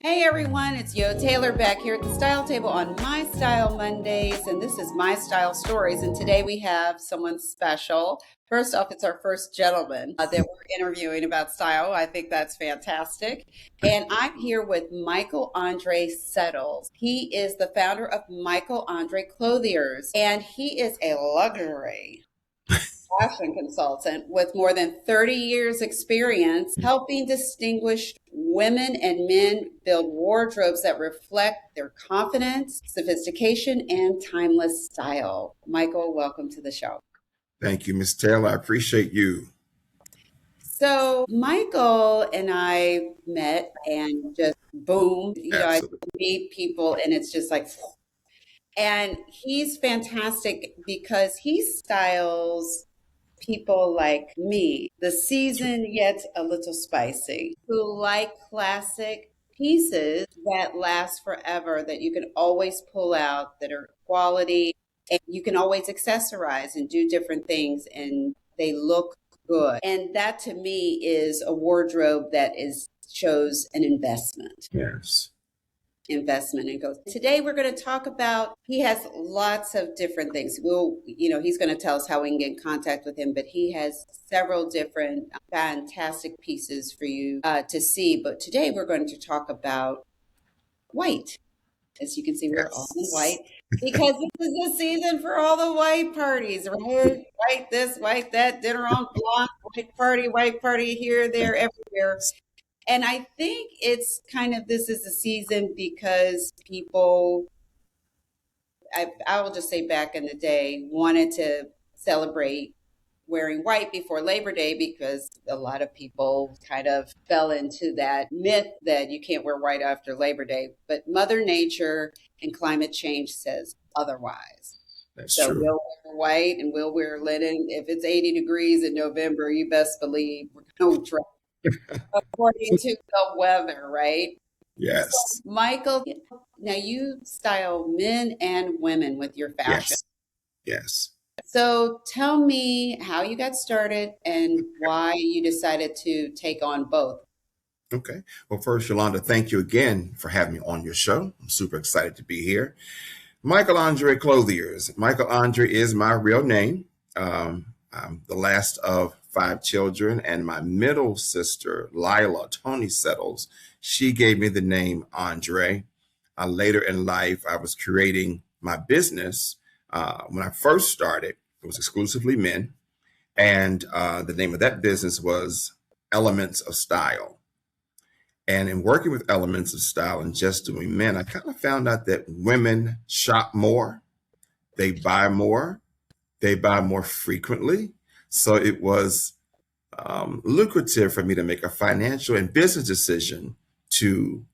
Hey everyone, it's Yo Taylor back here at the Style Table on My Style Mondays, and this is My Style Stories. And today we have someone special. First off, it's our first gentleman that we're interviewing about style. I think that's fantastic. And I'm here with Michael André Settles. He is the founder of Michael André Clothiers, and he is a luxury fashion consultant with more than 30 years experience helping distinguished women and men build wardrobes that reflect their confidence, sophistication, and timeless style. Michael, welcome to the show. Thank you, Miss Taylor. I appreciate you. So Michael and I met and just boom, I Absolutely. meet people and it's just like, and he's fantastic because he styles people like me, the seasoned yet a little spicy, who like classic pieces that last forever, that you can always pull out, that are quality, and you can always accessorize and do different things, and they look good. And that to me is a wardrobe that is shows an Yes. investment and goes. Today we're going to talk about, he has lots of different things. He's going to tell us how we can get in contact with him, but he has several different fantastic pieces for you to see. But today we're going to talk about white. As you can see, we're all in Yes. white because this is the season for all the white parties, right? White this, white that, dinner on block, white party here, there, everywhere. And I think it's kind of, this is a season because people, I will just say back in the day, wanted to celebrate wearing white before Labor Day because a lot of people kind of fell into that myth that you can't wear white after Labor Day. But Mother Nature and climate change says otherwise. That's So true. we'll wear white and we'll wear linen. If it's 80 degrees in November, you best believe we're going to according to the weather, right? So, Yes. Michael, now you style men and women with your fashion. Yes. Yes. So tell me how you got started and why you decided to take on both. Okay. Well, first, Yolanda, thank you again for having me on your show. I'm super excited to be here. Michael Andre Clothiers. Michael Andre is my real name. I'm the last of five children, and my middle sister, Lila Tony Settles, she gave me the name Andre. Later in life, I was creating my business. When I first started, it was exclusively men, and the name of that business was Elements of Style. And in working with Elements of Style and just doing men, I kind of found out that women shop more, they buy more, they buy more frequently. So it was lucrative for me to make a financial and business decision to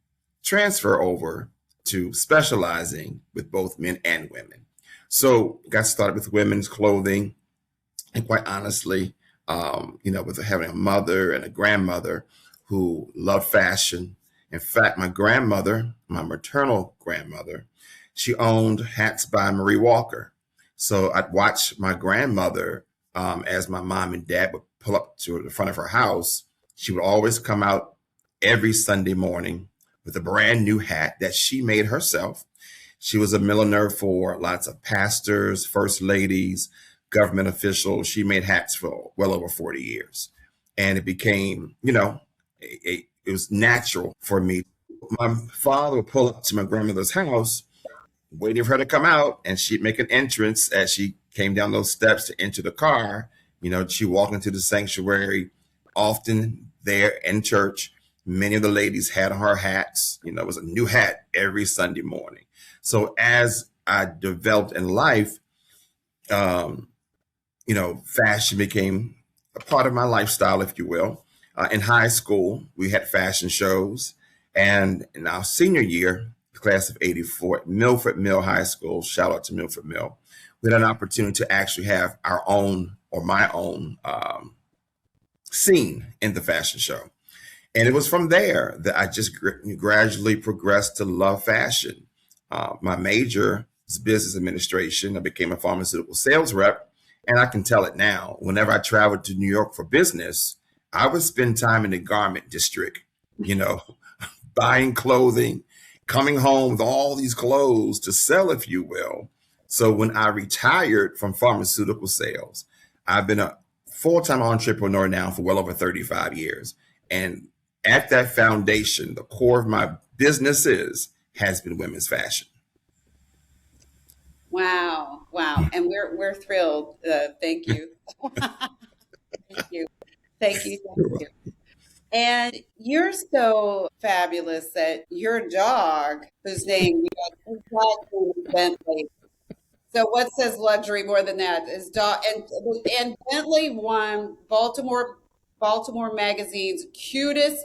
transfer over to specializing with both men and women. So got started with women's clothing, and quite honestly, with having a mother and a grandmother who loved fashion. In fact, my grandmother, my maternal grandmother, she owned Hats by Marie Walker. So I'd watch my grandmother as my mom and dad would pull up to the front of her house. She would always come out every Sunday morning with a brand new hat that she made herself. She was a milliner for lots of pastors, first ladies, government officials. She made hats for well over 40 years. And it became, it was natural for me. My father would pull up to my grandmother's house, waiting for her to come out, and she'd make an entrance as she came down those steps to enter the car. She walked into the sanctuary, often there in church. Many of the ladies had on her hats. It was a new hat every Sunday morning. So as I developed in life, um, fashion became a part of my lifestyle, if you will. In high school, we had fashion shows. And in our senior year, the class of 84 at Milford Mill High School, shout out to Milford Mill, we had an opportunity to actually have our own or my own scene in the fashion show. And it was from there that I just gradually progressed to love fashion. My major is business administration. I became a pharmaceutical sales rep. And I can tell it now. Whenever I traveled to New York for business, I would spend time in the garment district, you know, buying clothing, coming home with all these clothes to sell, if you will. So when I retired from pharmaceutical sales, I've been a full-time entrepreneur now for well over 35 years. And at that foundation, the core of my business has been women's fashion. Wow, wow, and we're thrilled. Thank you, thank you, thank you, thank you. And you're so fabulous that your dog, whose name you got his dog's name is Bentley. So what says luxury more than that? His dog and Bentley won Baltimore Magazine's cutest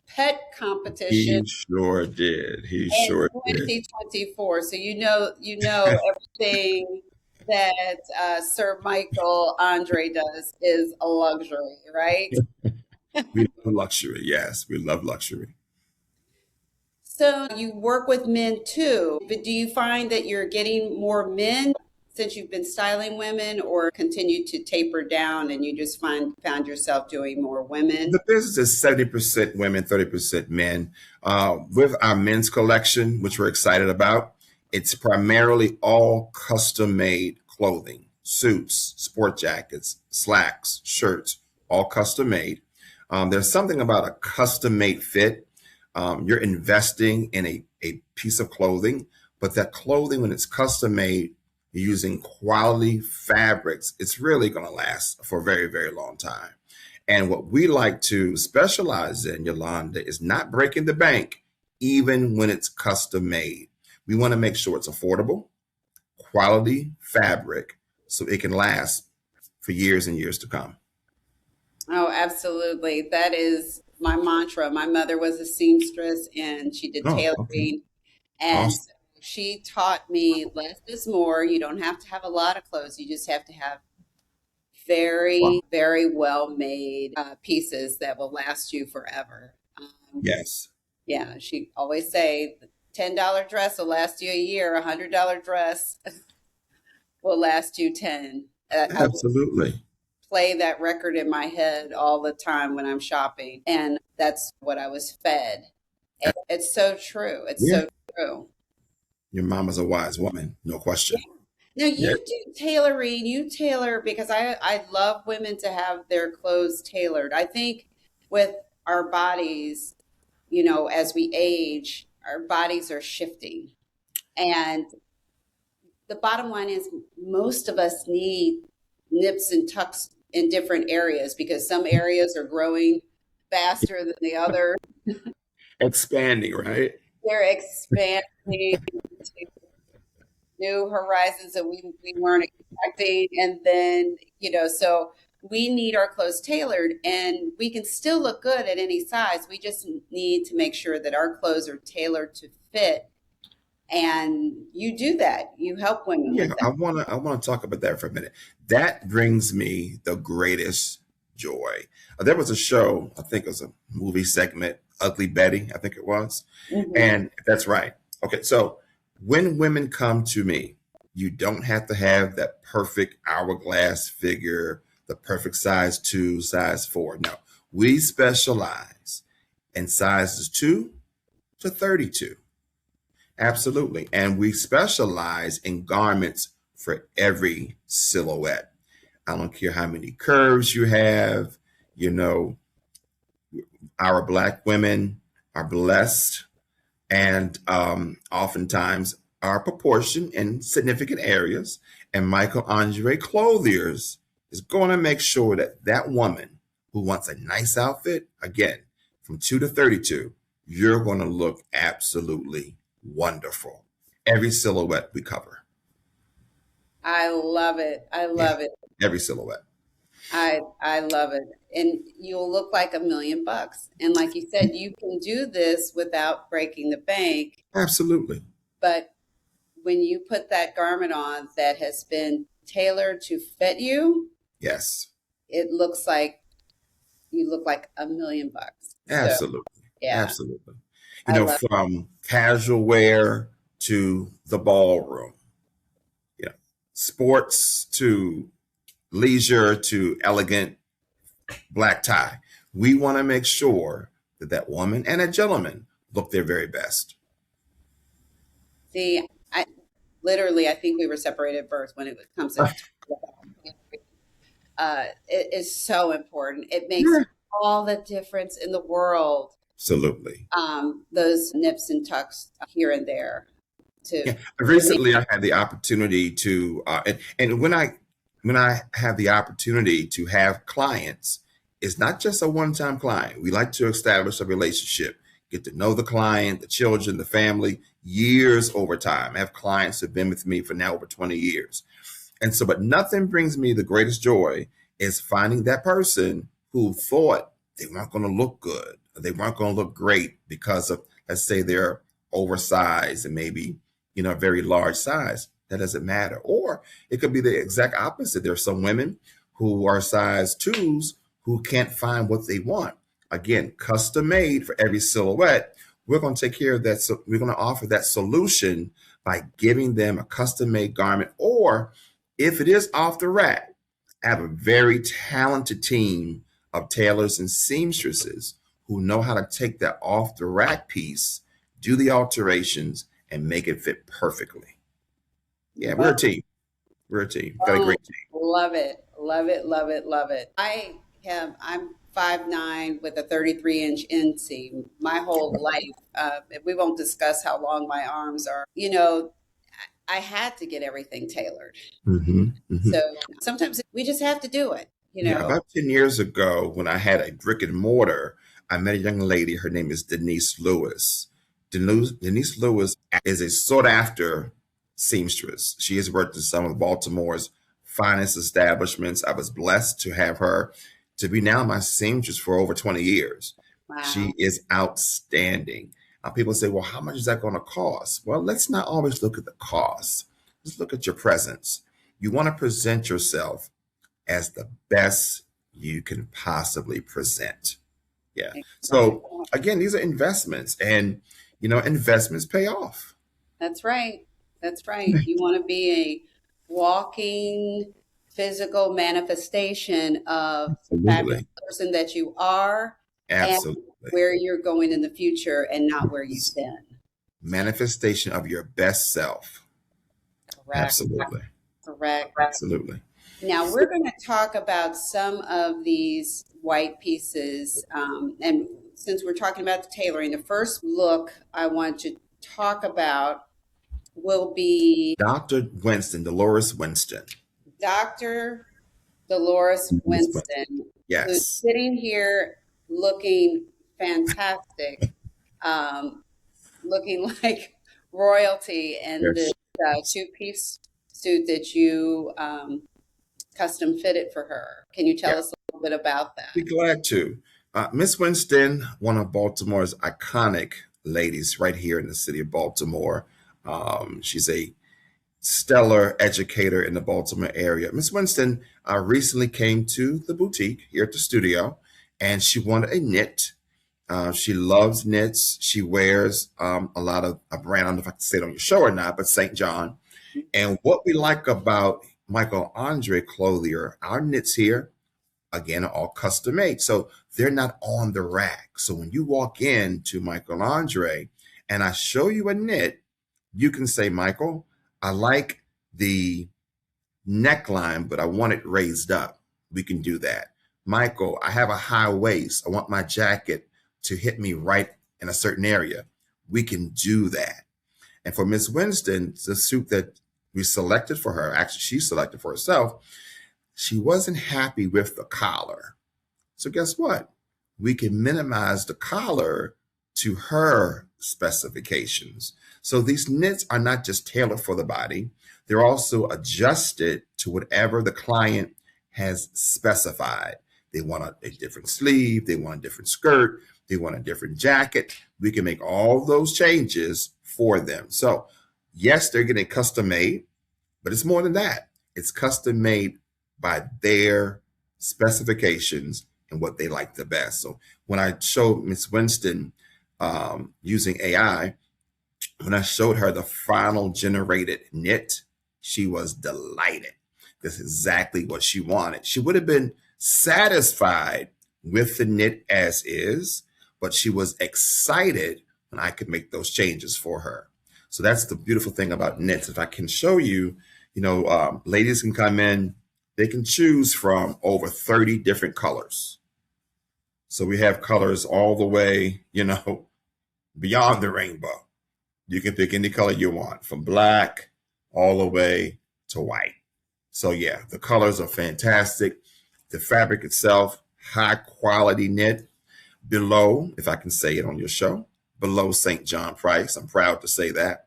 pet competition He sure did. He in sure did. 2024. So you know everything that Sir Michael Andre does is a luxury, right? We love luxury. Yes, we love luxury. So you work with men too, but do you find that you're getting more men since you've been styling women, or continue to taper down and you just found yourself doing more women? The business is 70% women, 30% men. With our men's collection, which we're excited about, it's primarily all custom made clothing, suits, sport jackets, slacks, shirts, all custom made. There's something about a custom made fit. You're investing in a piece of clothing, but that clothing, when it's custom made, you're using quality fabrics, it's really going to last for a very, very long time. And what we like to specialize in, Yolanda, is not breaking the bank, even when it's custom made. We want to make sure it's affordable, quality fabric, so it can last for years and years to come. Oh, absolutely. That is my mantra. My mother was a seamstress and she did Oh, okay. tailoring. And Awesome. so she taught me less is more. You don't have to have a lot of clothes. You just have to have Wow. very, very well made pieces that will last you forever. Yes, Yeah, she always say, $10 dress will last you a year. $100 dress will last you 10. I will absolutely. play that record in my head all the time when I'm shopping, and that's what I was fed. And it's so true. It's Yeah. so true. Your mama's a wise woman, no question. Now Yeah, you do tailoring. You tailor because I love women to have their clothes tailored. I think with our bodies, as we age, our bodies are shifting. And the bottom line is most of us need nips and tucks in different areas because some areas are growing faster than the other. expanding, right? They're expanding to new horizons that we weren't expecting. And then, so we need our clothes tailored and we can still look good at any size. We just need to make sure that our clothes are tailored to fit. And you do that. You help women Yeah, with that. I wanna talk about that for a minute. That brings me the greatest joy. There was a show, I think it was a movie segment, Ugly Betty, I think it was. Mhm. And that's right. Okay, so when women come to me, you don't have to have that perfect hourglass figure, the perfect size 2, size 4. No, we specialize in sizes 2 to 32. Absolutely. And we specialize in garments for every silhouette. I don't care how many curves you have. You know, our Black women are blessed and oftentimes are proportioned in significant areas. And Michael Andre Clothiers is going to make sure that that woman who wants a nice outfit, again, from 2 to 32, you're going to look absolutely wonderful. Every silhouette we cover. I love it. I Yeah, love it. every silhouette. I love it. And you'll look like $1 million. And like you said, you can do this without breaking the bank. Absolutely. But when you put that garment on that has been tailored to fit you, Yes, it looks like you look like $1 million. So absolutely. yeah, Absolutely. I love it. From casual wear to the ballroom, you know, sports to leisure to elegant black tie. We want to make sure that that woman and a gentleman look their very best. See, I literally, I think we were separated at birth when it comes to it is so important. It makes Yeah. all the difference in the world. Absolutely. Those nips and tucks here and there Yeah. to make Recently, I had the opportunity to, and when I have the opportunity to have clients, it's not just a one-time client. We like to establish a relationship, get to know the client, the children, the family, years over time. I have clients who've been with me for now over 20 years. And so, but nothing brings me the greatest joy is finding that person who thought they weren't going to look good, or they weren't going to look great because of, let's say, they're oversized and maybe, a very large size. That doesn't matter. Or it could be the exact opposite. There are some women who are size twos who can't find what they want. Again, custom made for every silhouette. We're going to take care of that. So we're going to offer that solution by giving them a custom made garment, or if it is off the rack, I have a very talented team of tailors and seamstresses who know how to take that off the rack piece, do the alterations, and make it fit perfectly. Yeah, we're a team. We're a team. Got a oh, great team. love it, love it, love it, love it. I'm 5'9" with a 33-inch inseam. My whole life, we won't discuss how long my arms are. I had to get everything tailored. Mm-hmm, mm-hmm. So sometimes we just have to do it. Yeah, about 10 years ago, when I had a brick and mortar, I met a young lady. Her name is Denise Lewis. Denise Lewis is a sought after seamstress. She has worked in some of Baltimore's finest establishments. I was blessed to have her to be now my seamstress for over 20 years. Wow. She is outstanding. People say, well, how much is that going to cost? Well, let's not always look at the cost. Let's look at your presence. You want to present yourself as the best you can possibly present. Yeah. So again, these are investments, and investments pay off. That's right. That's right. You want to be a walking physical manifestation of the fabulous Absolutely. person that you are and Absolutely. where you're going in the future and not where you've been. Manifestation of your best self. Correct. Absolutely. Correct. Absolutely. Now we're going to talk about some of these white pieces. And since we're talking about the tailoring, the first look I want to talk about will be Dr. Winston, Dolores Winston. Dr. Dolores Winston, Yes. who's sitting here looking fantastic, looking like royalty in Yes. this two-piece suit that you custom fitted for her. Can you tell us a little bit about that? Be glad to. Miss Winston, one of Baltimore's iconic ladies right here in the city of Baltimore. She's a stellar educator in the Baltimore area. Miss Winston recently came to the boutique here at the studio, and she wanted a knit. She loves knits. She wears a lot of a brand, I don't know if I can say it on your show or not, but St. John. And what we like about Michael André Clothier, our knits here, again, are all custom made. So they're not on the rack. So when you walk in to Michael André and I show you a knit, you can say, Michael, I like the neckline, but I want it raised up. We can do that. Michael, I have a high waist. I want my jacket to hit me right in a certain area. We can do that. And for Miss Winston, the suit that we selected for her, actually she selected for herself, she wasn't happy with the collar. So guess what? We can minimize the collar to her specifications. So these knits are not just tailored for the body, they're also adjusted to whatever the client has specified. They want a different sleeve, they want a different skirt, they want a different jacket. We can make all those changes for them. So yes, they're getting custom made, but it's more than that. It's custom made by their specifications and what they like the best. So when I showed Miss Winston using AI, when I showed her the final generated knit, she was delighted. This is exactly what she wanted. She would have been satisfied with the knit as is, but she was excited and I could make those changes for her. So that's the beautiful thing about knits. If I can show you, ladies can come in, they can choose from over 30 different colors. So we have colors all the way, beyond the rainbow. You can pick any color you want, from black all the way to white. So yeah, the colors are fantastic. The fabric itself, high quality knit, below, if I can say it on your show, below St. John price. I'm proud to say that.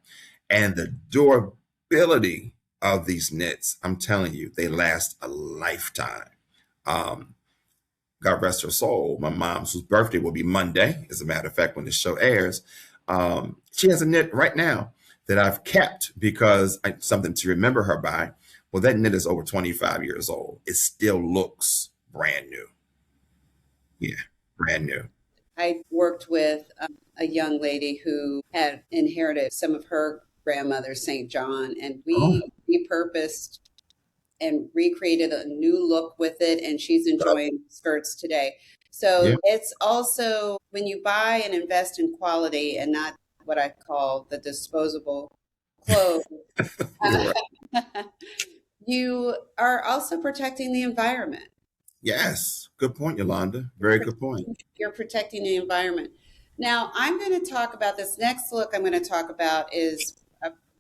And the durability of these knits, I'm telling you, they last a lifetime. Um, God rest her soul, my mom's whose birthday will be Monday, as a matter of fact, when this show airs. She has a knit right now that I've kept because something to remember her by. Well, that knit is over 25 years old. It still looks brand new. Yeah, brand new. I worked with a young lady who had inherited some of her grandmother's St. John, and Oh, we repurposed and recreated a new look with it, and she's enjoying skirts today. So yeah, it's also when you buy and invest in quality and not what I call the disposable clothes, you're right. you are also protecting the environment. Yes, good point, Yolanda. Very good point. You're protecting the environment. Now, I'm going to talk about this next look. I'm going to talk about is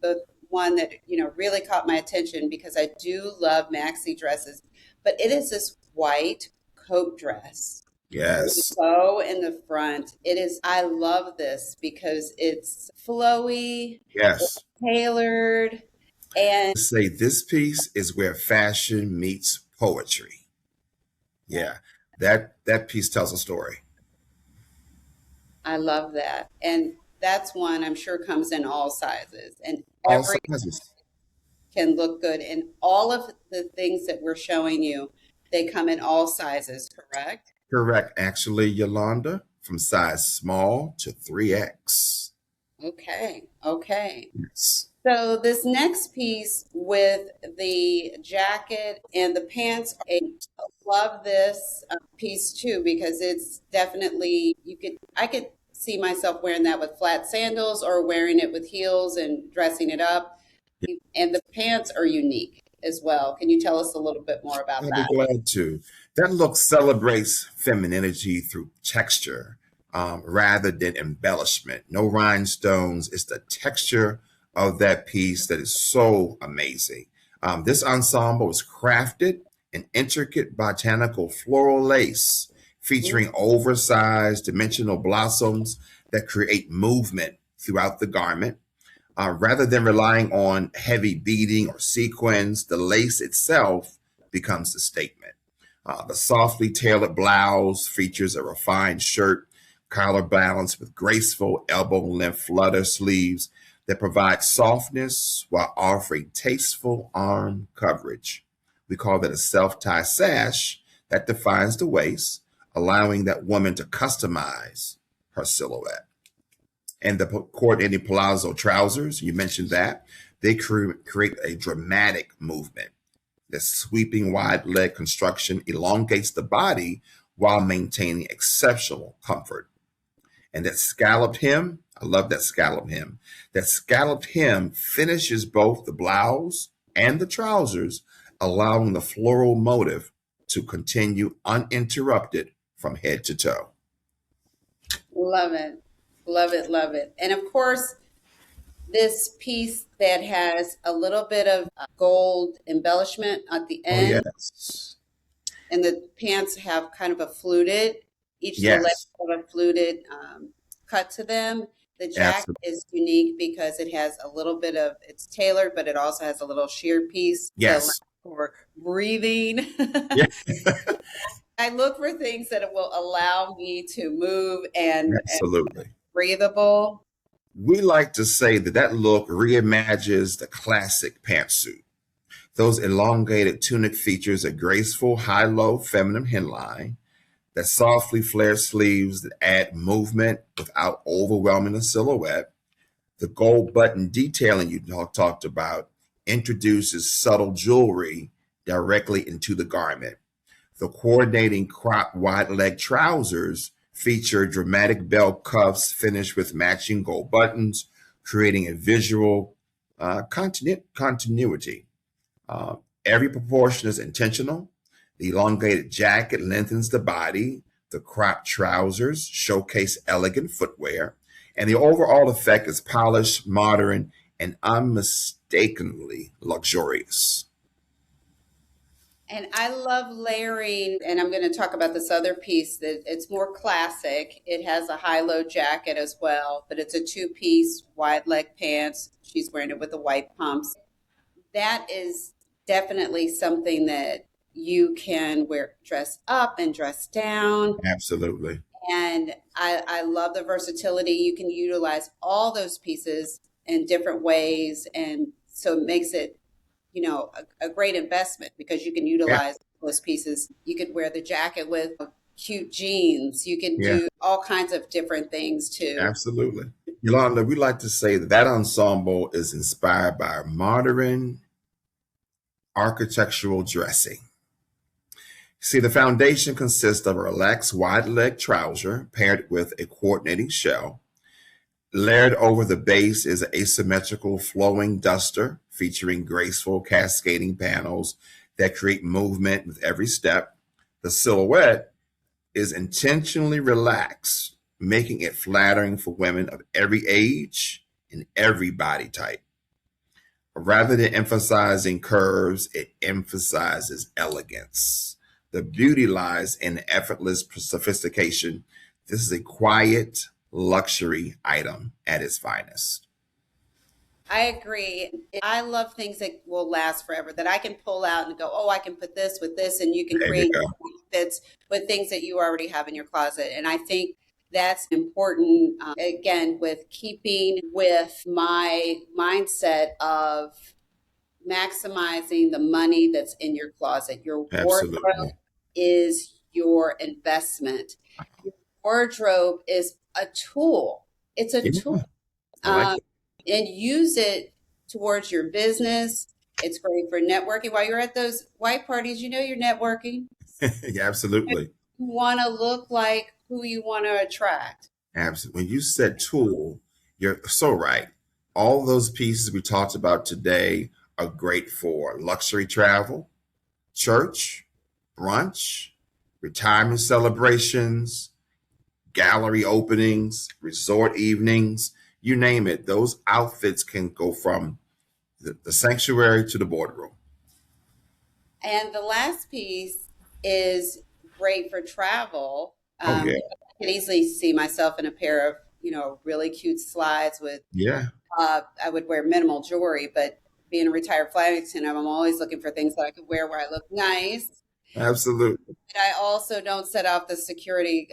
the one that really caught my attention because I do love maxi dresses, but it is this white coat dress with a Yes. bow in the front. It is. I love this because it's flowy, Yes. tailored, and Say this piece is where fashion meets poetry. Yeah. That piece tells a story. I love that. And that's one I'm sure comes in all sizes, and All every sizes. can look good. And all of the things that we're showing you, they come in all sizes, correct? Correct. Actually, Yolanda, from size small to 3X. Okay, okay. Yes. So this next piece with the jacket and the pants, I love this piece too because it's definitely I could see myself wearing that with flat sandals or wearing it with heels and dressing it up. And the pants are unique as well. Can you tell us a little bit more about I'll be that? glad to. That look celebrates femininity through texture rather than embellishment. No rhinestones. It's the texture of that piece that is so amazing. This ensemble is crafted in intricate botanical floral lace featuring oversized dimensional blossoms that create movement throughout the garment. Rather than relying on heavy beading or sequins, the lace itself becomes the statement. The softly tailored blouse features a refined shirt, collar balanced with graceful elbow length flutter sleeves that provide softness while offering tasteful arm coverage. We call that a self tie sash that defines the waist, allowing that woman to customize her silhouette. And the coordinating palazzo trousers, you mentioned that, they create a dramatic movement. The sweeping wide leg construction elongates the body while maintaining exceptional comfort. And that scalloped hem, I love that scalloped hem. That scalloped hem finishes both the blouse and the trousers, allowing the floral motif to continue uninterrupted from head to toe. Love it. Love it. Love it. And of course, this piece that has a little bit of gold embellishment at the Oh, end, yes. and the pants have kind of a fluted, each of the legs Yes, have a fluted cut to them. The jacket absolutely. is unique because it has a little bit of, it's tailored, but it also has a little sheer piece to allow Yes. for breathing. Yeah, I look for things that will allow me to move and absolutely. breathable. We like to say that that look reimagines the classic pantsuit. Those elongated tunic features a graceful high-low feminine hemline, that softly flared sleeves that add movement without overwhelming the silhouette. The gold button detailing you talked about introduces subtle jewelry directly into the garment. The coordinating crop wide leg trousers feature dramatic belt cuffs finished with matching gold buttons, creating a visual continuity. Uh, every proportion is intentional. The elongated jacket lengthens the body. The cropped trousers showcase elegant footwear. And the overall effect is polished, modern, and unmistakably luxurious. And I love layering, and I'm going to talk about this other piece that it's more classic. It has a high-low jacket as well, but it's a two-piece wide leg pants. She's wearing it with the white pumps. That is definitely something that you can wear dress up and dress down. Absolutely. And I love the versatility. You can utilize all those pieces in different ways. And so it makes it, a great investment because you can Yeah. utilize those pieces. You could wear the jacket with cute jeans. You can Yeah. do all kinds of different things too. Absolutely. Yolanda, we like to say that that ensemble is inspired by modern architectural dressing. See, the foundation consists of a relaxed wide leg trouser paired with a coordinating shell. Layered over the base is an asymmetrical flowing duster featuring graceful cascading panels that create movement with every step. The silhouette is intentionally relaxed, making it flattering for women of every age and every body type. Rather than emphasizing curves, it emphasizes elegance. The beauty lies in effortless sophistication. This is a quiet luxury item at its finest. I agree. I love things that will last forever that I can pull out and go, oh, I can put this with this, and you can There you create go. fits with things that you already have in your closet. And I think that's important, again, with keeping with my mindset of maximizing the money that's in your closet. Your wardrobe Absolutely. is your investment. Your wardrobe is a tool. It's a tool, Yeah, I like um, and use it towards your business. It's great for networking. While you're at those white parties, you're networking. that. Yeah, absolutely. You want to look like who you want to attract. Absolutely. When you said tool, you're so right. All those pieces we talked about today are great for luxury travel, church, brunch, retirement celebrations, gallery openings, resort evenings, you name it. Those outfits can go from the sanctuary to the boardroom. And the last piece is great for travel. Oh, yeah. I can easily see myself in a pair of, really cute slides with, Yeah, I would wear minimal jewelry, but being a retired flight attendant, I'm always looking for things that I could wear where I look nice. absolutely. And I also don't set off the security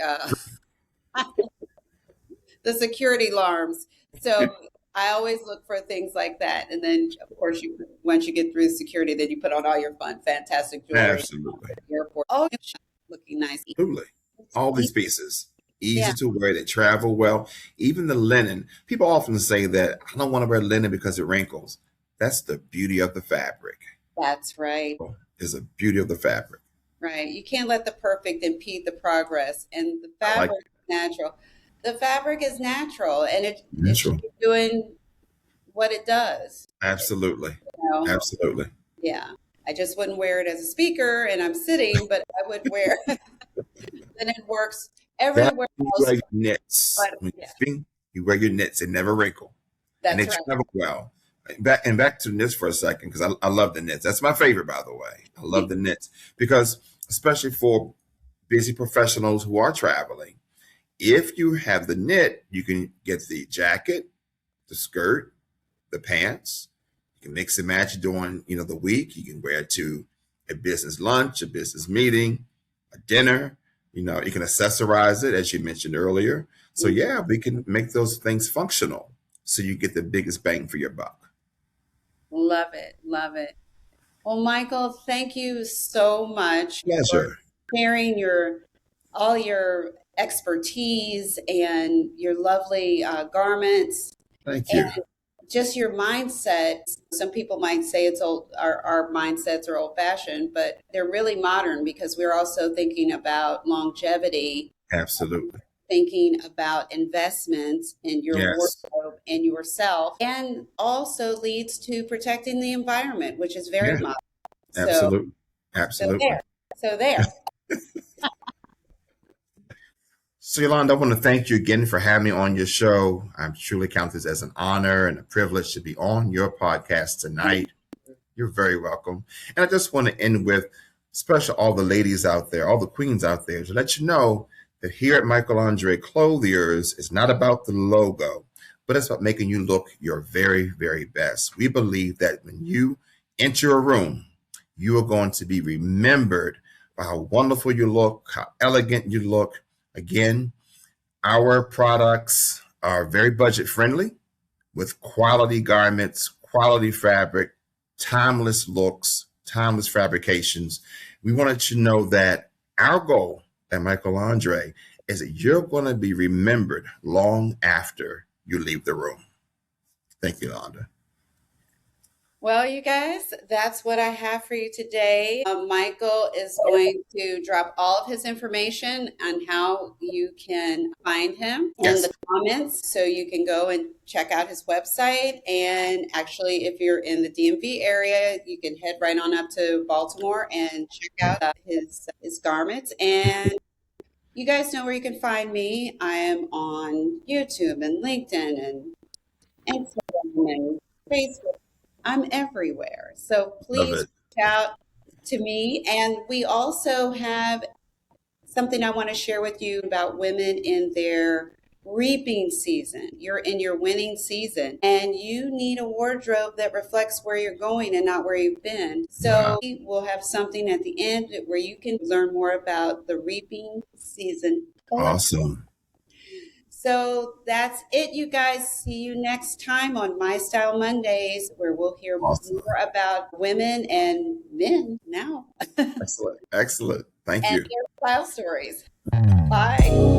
alarms. So I always look for things like that. And then, of course, once you get through security, then you put on all your fun, fantastic jewelry at Absolutely. the airport. Oh, looking nice. Absolutely. All these pieces, Yeah, easy to wear, they travel well. Even the linen. People often say that I don't want to wear linen because it wrinkles. That's the beauty of the fabric. that's right. Is the beauty of the fabric. Right. You can't let the perfect impede the progress. And the I like fabric is natural. The fabric is natural and it should natural. be doing what it does. Absolutely. You know? Absolutely. Yeah. I just wouldn't wear it as a speaker and I'm sitting, but I would wear then it works That everywhere you wear else. your knits. But When you yeah, speak, you wear your knits. They never wrinkle. And they that's right. travel well. Back to knits for a second because I love the knits. That's my favorite, by the way. I love the knits because especially for busy professionals who are traveling, if you have the knit, you can get the jacket, the skirt, the pants. You can mix and match during the week. You can wear it to a business lunch, a business meeting, a dinner. You can accessorize it as you mentioned earlier. So yeah, we can make those things functional so you get the biggest bang for your buck. Love it. Love it. Well, Michael, thank you so much for Pleasure. sharing all your expertise and your lovely garments Thank and you. just your mindset. Some people might say it's old, our mindsets are old fashioned, but they're really modern because we're also thinking about longevity. Absolutely. thinking about investments in your Yes. wardrobe and yourself, and also leads to protecting the environment, which is very Yeah. modern. So, Absolutely. so there, Absolutely. so there. So, Yolanda, I want to thank you again for having me on your show. I truly count this as an honor and a privilege to be on your podcast tonight. You're very welcome. And I just want to end with special all the ladies out there, all the queens out there, to let you know that here at Michael André Clothiers, it's not about the logo, but it's about making you look your very, very best. We believe that when you enter a room, you are going to be remembered by how wonderful you look, how elegant you look. Again, our products are very budget friendly with quality garments, quality fabric, timeless looks, timeless fabrications. We wanted to know that our goal at Michael André is that you're going to be remembered long after you leave the room. Thank you, Yolanda. Well, you guys, that's what I have for you today. Michael is going to drop all of his information on how you can find him in Yes. the comments. So you can go and check out his website. And actually, if you're in the DMV area, you can head right on up to Baltimore and check out his garments. And you guys know where you can find me. I am on YouTube and LinkedIn and Instagram and Facebook. I'm everywhere. So Love please it. reach out to me. And we also have something I want to share with you about women in their reaping season. You're in your winning season and you need a wardrobe that reflects where you're going and not where you've been. Wow. So we'll have something at the end where you can learn more about the reaping season collection. Awesome. So that's it, you guys. See you next time on My Style Mondays, where we'll hear Awesome. more about women and men now and Excellent. Excellent. Thank their you. style stories. Bye.